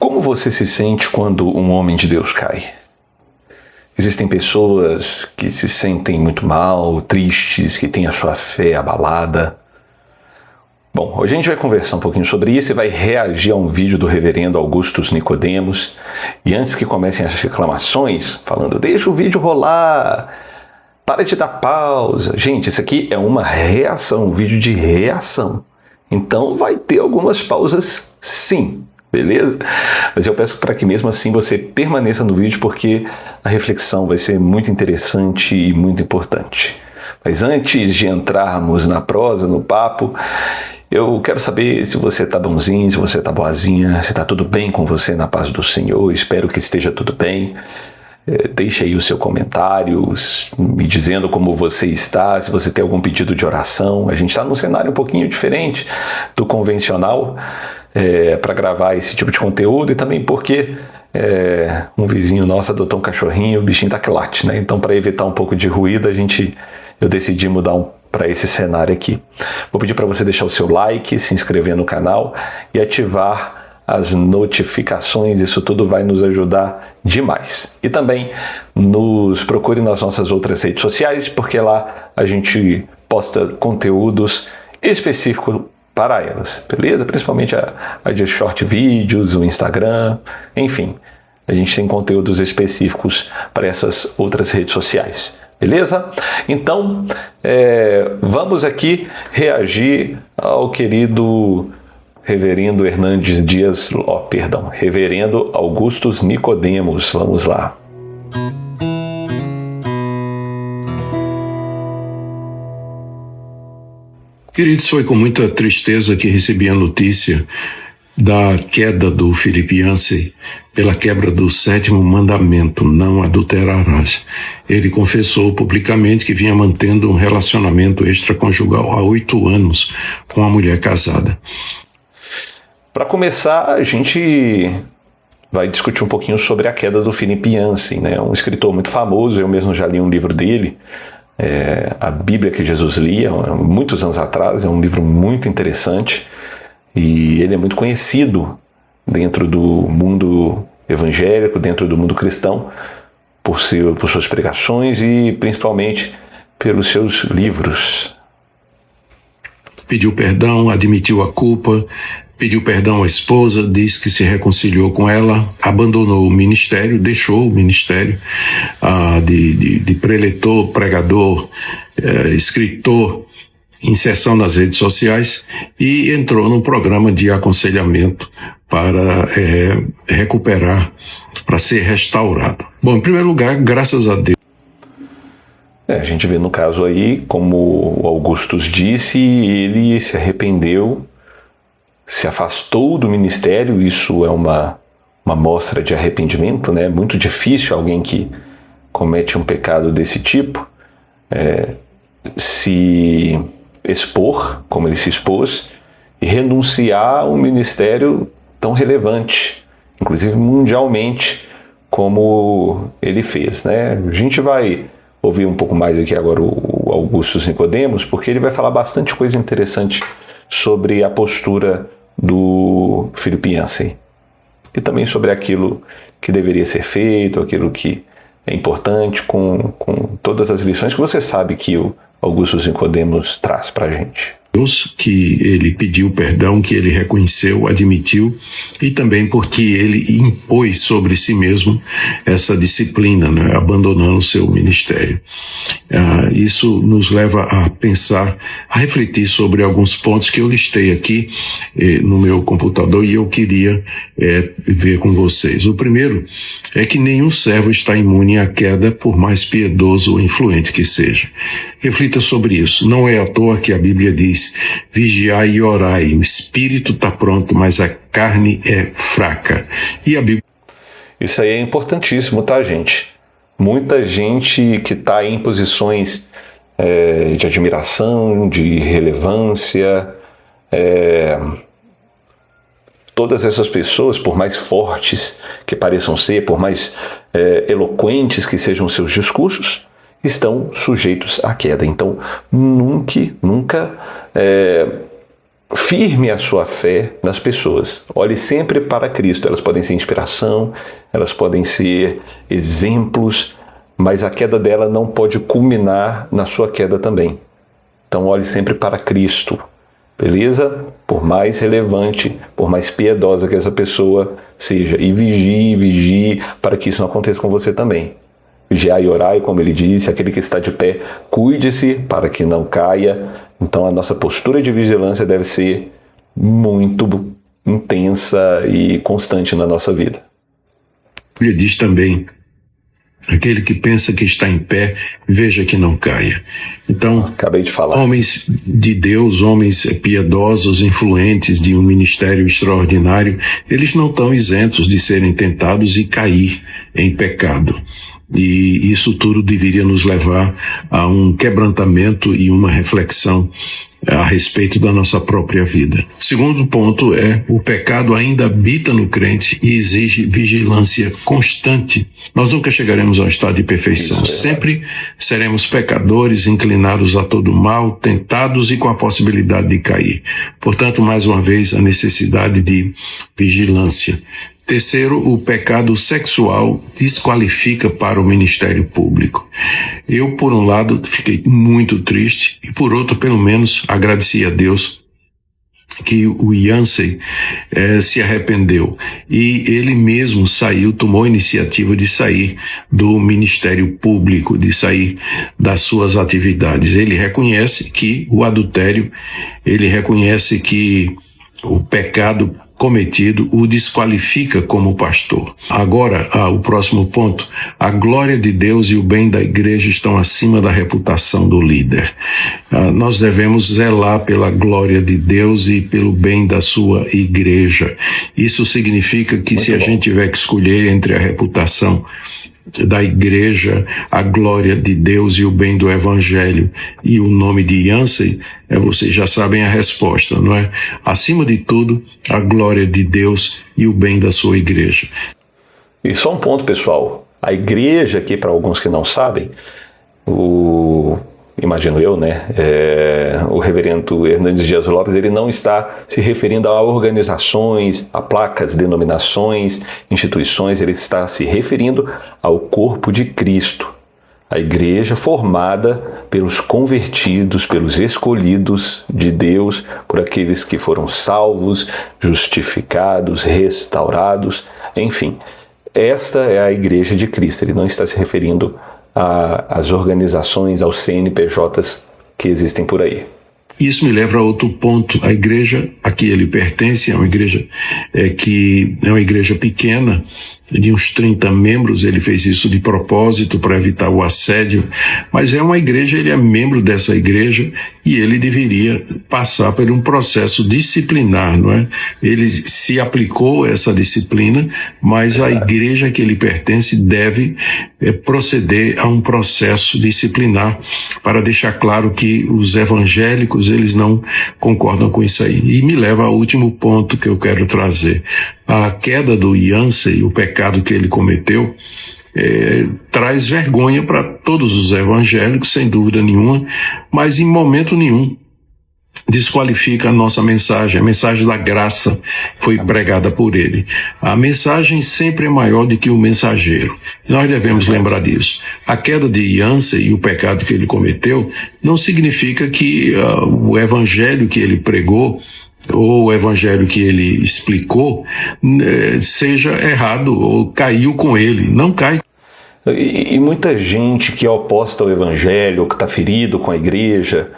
Como você se sente quando um homem de Deus cai? Existem pessoas que se sentem muito mal, tristes, que têm a sua fé abalada. Bom, hoje a gente vai conversar um pouquinho sobre isso e vai reagir a um vídeo do reverendo Augustus Nicodemos. E antes que comecem as reclamações, falando, deixa o vídeo rolar, para de dar pausa. Gente, isso aqui é uma reação, um vídeo de reação. Então vai ter algumas pausas sim. Beleza? Mas eu peço para que mesmo assim você permaneça no vídeo porque a reflexão vai ser muito interessante e muito importante. Mas antes de entrarmos na prosa, no papo, eu quero saber se você está bonzinho, se você está boazinha, se está tudo bem com você na paz do Senhor. Espero que esteja tudo bem. Deixe aí o seu comentário, me dizendo como você está, se você tem algum pedido de oração. A gente está num cenário um pouquinho diferente do convencional para gravar esse tipo de conteúdo e também porque um vizinho nosso adotou um cachorrinho, o bichinho tá que late, né? Então, para evitar um pouco de ruído, eu decidi mudar para esse cenário aqui. Vou pedir para você deixar o seu like, se inscrever no canal e ativar as notificações, isso tudo vai nos ajudar demais. E também nos procure nas nossas outras redes sociais, porque lá a gente posta conteúdos específicos para elas, beleza? Principalmente a de short vídeos, o Instagram, enfim. A gente tem conteúdos específicos para essas outras redes sociais, beleza? Então, vamos aqui reagir ao querido Reverendo Hernandes Dias, Reverendo Augustus Nicodemos. Vamos lá. Queridos, foi com muita tristeza que recebi a notícia da queda do Philip Yancey pela quebra do 7º mandamento, não adulterarás. Ele confessou publicamente que vinha mantendo um relacionamento extraconjugal há 8 anos com uma mulher casada. Para começar, a gente vai discutir um pouquinho sobre a queda do Philip Yancey, né? Um escritor muito famoso, eu mesmo já li um livro dele, a Bíblia que Jesus lia, muitos anos atrás, é um livro muito interessante e ele é muito conhecido dentro do mundo evangélico, dentro do mundo cristão, por suas pregações e principalmente pelos seus livros. Pediu perdão, admitiu a culpa, pediu perdão à esposa, disse que se reconciliou com ela, abandonou o ministério, deixou o ministério de preletor, pregador, escritor, inserção nas redes sociais e entrou num programa de aconselhamento para recuperar, para ser restaurado. Bom, em primeiro lugar, graças a Deus. A gente vê no caso aí, como o Augustus disse, ele se arrependeu, se afastou do ministério. Isso é uma mostra de arrependimento, né? Muito difícil alguém que comete um pecado desse tipo se expor, como ele se expôs, e renunciar a um ministério tão relevante, inclusive mundialmente, como ele fez, né? A gente vai ouvir um pouco mais aqui agora o Augustus Nicodemos, porque ele vai falar bastante coisa interessante sobre a postura do Philip Yancey e também sobre aquilo que deveria ser feito, aquilo que é importante, com todas as lições que você sabe que o Augustus Nicodemos traz para a gente. Deus, que ele pediu perdão, que ele reconheceu, admitiu, e também porque ele impôs sobre si mesmo essa disciplina, né, abandonando o seu ministério. Isso nos leva a pensar, a refletir sobre alguns pontos que eu listei aqui no meu computador e eu queria ver com vocês. O primeiro é que nenhum servo está imune à queda, por mais piedoso ou influente que seja. Reflita sobre isso. Não é à toa que a Bíblia diz: vigiai e orai, o espírito está pronto, mas a carne é fraca. E a Bíblia... Isso aí é importantíssimo, tá, gente? Muita gente que está em posições de admiração, de relevância, todas essas pessoas, por mais fortes que pareçam ser, por mais eloquentes que sejam seus discursos, estão sujeitos à queda. Então, nunca firme a sua fé nas pessoas. Olhe sempre para Cristo. Elas podem ser inspiração, elas podem ser exemplos, mas a queda dela não pode culminar na sua queda também. Então olhe sempre para Cristo, beleza? Por mais relevante, por mais piedosa que essa pessoa seja. E vigie para que isso não aconteça com você também. Vigiai e orai, como ele disse, aquele que está de pé, cuide-se para que não caia. Então a nossa postura de vigilância deve ser muito intensa e constante na nossa vida. Ele diz também, aquele que pensa que está em pé, veja que não caia. Então, acabei de falar. Homens de Deus, homens piedosos, influentes de um ministério extraordinário, eles não estão isentos de serem tentados e cair em pecado. E isso tudo deveria nos levar a um quebrantamento e uma reflexão a respeito da nossa própria vida. Segundo ponto é, o pecado ainda habita no crente e exige vigilância constante. Nós nunca chegaremos ao estado de perfeição. Sempre seremos pecadores, inclinados a todo mal, tentados e com a possibilidade de cair. Portanto, mais uma vez, a necessidade de vigilância. Terceiro, o pecado sexual desqualifica para o ministério público. Eu, por um lado, fiquei muito triste e, por outro, pelo menos, agradeci a Deus que o Yancey se arrependeu e ele mesmo saiu, tomou a iniciativa de sair do ministério público, de sair das suas atividades. Ele reconhece que o adultério, ele reconhece que o pecado cometido o desqualifica como pastor. Agora, o próximo ponto, a glória de Deus e o bem da igreja estão acima da reputação do líder. Nós devemos zelar pela glória de Deus e pelo bem da sua igreja. Isso significa que se a gente tiver que escolher entre a reputação da igreja, a glória de Deus e o bem do evangelho e o nome de Yancey, vocês já sabem a resposta, não é? Acima de tudo, a glória de Deus e o bem da sua igreja. E só um ponto, pessoal. A igreja aqui, para alguns que não sabem, imagino eu, né? O reverendo Hernandes Dias Lopes, ele não está se referindo a organizações, a placas, denominações, instituições, ele está se referindo ao corpo de Cristo. A igreja formada pelos convertidos, pelos escolhidos de Deus, por aqueles que foram salvos, justificados, restaurados, enfim. Esta é a igreja de Cristo. Ele não está se referindo às organizações, aos CNPJs que existem por aí. Isso me leva a outro ponto. A igreja a que ele pertence é uma igreja que é uma igreja pequena, de uns 30 membros. Ele fez isso de propósito para evitar o assédio, mas é uma igreja, ele é membro dessa igreja e ele deveria passar por um processo disciplinar, não é? Ele se aplicou essa disciplina, mas a igreja a que ele pertence deve proceder a um processo disciplinar para deixar claro que os evangélicos, eles não concordam com isso aí. E me leva ao último ponto que eu quero trazer. A queda do Yancey, o pecado que ele cometeu, traz vergonha para todos os evangélicos, sem dúvida nenhuma, mas em momento nenhum desqualifica a nossa mensagem. A mensagem da graça foi pregada por ele. A mensagem sempre é maior do que o mensageiro. Nós devemos lembrar disso. A queda de Yancey e o pecado que ele cometeu não significa que o evangelho que ele pregou ou o evangelho que ele explicou seja errado ou caiu com ele. Não cai. E muita gente que é oposta ao evangelho, que está ferido com a igreja,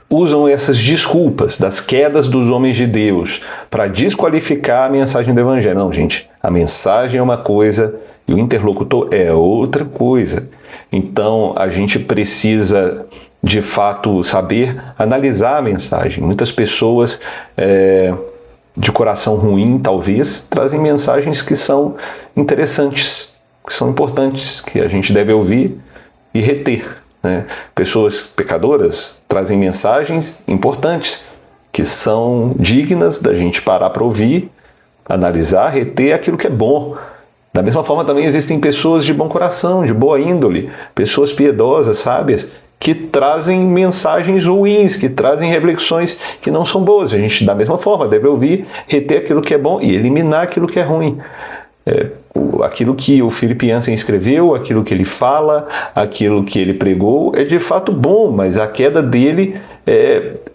usam essas desculpas das quedas dos homens de Deus para desqualificar a mensagem do evangelho. Não, gente, a mensagem é uma coisa e o interlocutor é outra coisa. Então, a gente precisa, de fato, saber analisar a mensagem. Muitas pessoas, de coração ruim, talvez, trazem mensagens que são interessantes, que são importantes, que a gente deve ouvir e reter, né? Pessoas pecadoras trazem mensagens importantes, que são dignas da gente parar para ouvir, analisar, reter aquilo que é bom. Da mesma forma, também existem pessoas de bom coração, de boa índole, pessoas piedosas, sábias, que trazem mensagens ruins, que trazem reflexões que não são boas. A gente, da mesma forma, deve ouvir, reter aquilo que é bom e eliminar aquilo que é ruim. Aquilo que o Philip Yancey escreveu, aquilo que ele fala, aquilo que ele pregou é de fato bom, mas a queda dele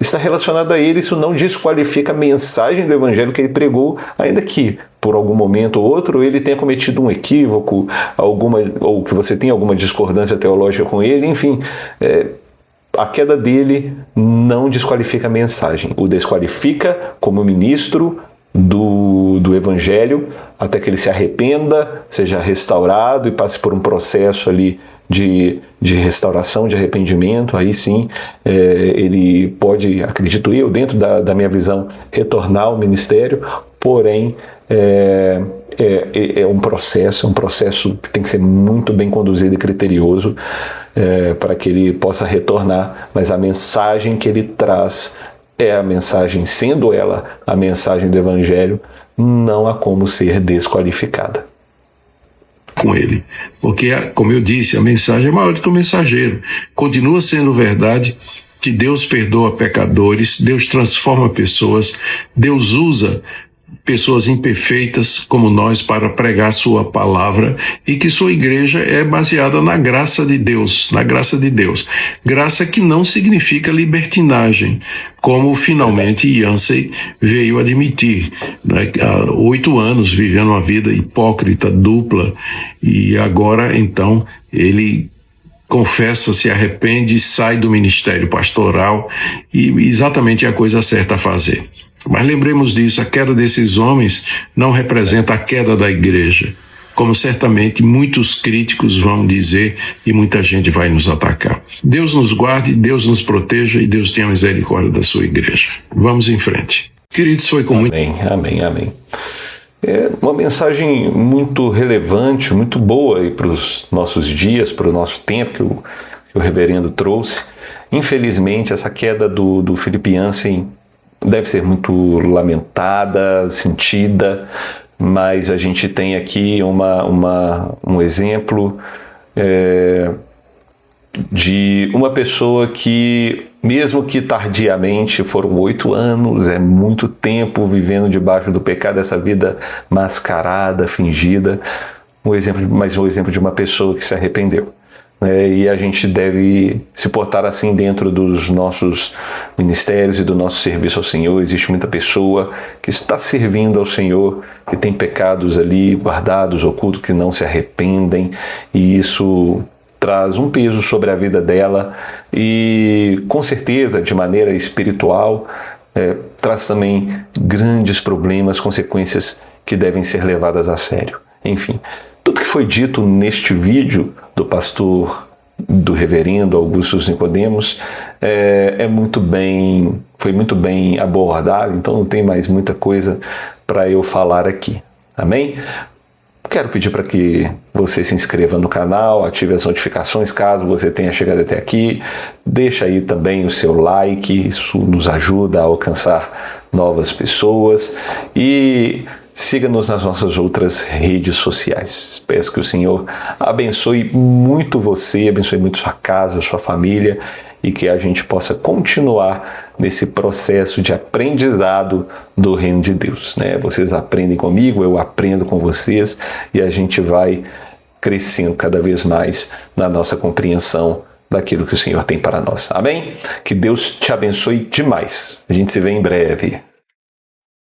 está relacionada a ele. Isso não desqualifica a mensagem do evangelho que ele pregou, ainda que por algum momento ou outro ele tenha cometido um equívoco, ou que você tenha alguma discordância teológica com ele, enfim. A queda dele não desqualifica a mensagem, o desqualifica como ministro do Evangelho, até que ele se arrependa, seja restaurado e passe por um processo ali de restauração, de arrependimento. Aí sim, ele pode, acredito eu, dentro da minha visão, retornar ao ministério, porém é um processo que tem que ser muito bem conduzido e criterioso para que ele possa retornar, mas a mensagem que ele traz é a mensagem, sendo ela a mensagem do Evangelho, não há como ser desqualificada. Com ele, porque, como eu disse, a mensagem é maior do que o mensageiro. Continua sendo verdade que Deus perdoa pecadores, Deus transforma pessoas, Deus usa pessoas imperfeitas como nós para pregar sua palavra, e que sua igreja é baseada na graça de Deus, Graça que não significa libertinagem, como finalmente Yancey veio admitir, né? Há 8 anos vivendo uma vida hipócrita, dupla, e agora então ele confessa, se arrepende, sai do ministério pastoral, e exatamente é a coisa certa a fazer. Mas lembremos disso, a queda desses homens não representa a queda da igreja, como certamente muitos críticos vão dizer e muita gente vai nos atacar. Deus nos guarde, Deus nos proteja e Deus tenha misericórdia da sua igreja. Vamos em frente. Queridos, foi com muito... Amém. É uma mensagem muito relevante, muito boa para os nossos dias, para o nosso tempo que o reverendo trouxe. Infelizmente, essa queda do Philip Yancey deve ser muito lamentada, sentida, mas a gente tem aqui um exemplo de uma pessoa que, mesmo que tardiamente, foram 8 anos, é muito tempo vivendo debaixo do pecado, essa vida mascarada, fingida, mais um exemplo de uma pessoa que se arrependeu. E a gente deve se portar assim dentro dos nossos ministérios e do nosso serviço ao Senhor. Existe muita pessoa que está servindo ao Senhor, que tem pecados ali guardados, ocultos, que não se arrependem, e isso traz um peso sobre a vida dela e, com certeza, de maneira espiritual, traz também grandes problemas, consequências que devem ser levadas a sério. Enfim, tudo que foi dito neste vídeo do reverendo Augusto Nicodemos foi muito bem abordado, então não tem mais muita coisa para eu falar aqui. Amém? Quero pedir para que você se inscreva no canal, ative as notificações caso você tenha chegado até aqui. Deixa aí também o seu like, isso nos ajuda a alcançar novas pessoas. E siga-nos nas nossas outras redes sociais. Peço que o Senhor abençoe muito você, abençoe muito sua casa, sua família, e que a gente possa continuar nesse processo de aprendizado do reino de Deus, né? Vocês aprendem comigo, eu aprendo com vocês, e a gente vai crescendo cada vez mais na nossa compreensão daquilo que o Senhor tem para nós. Amém? Que Deus te abençoe demais. A gente se vê em breve.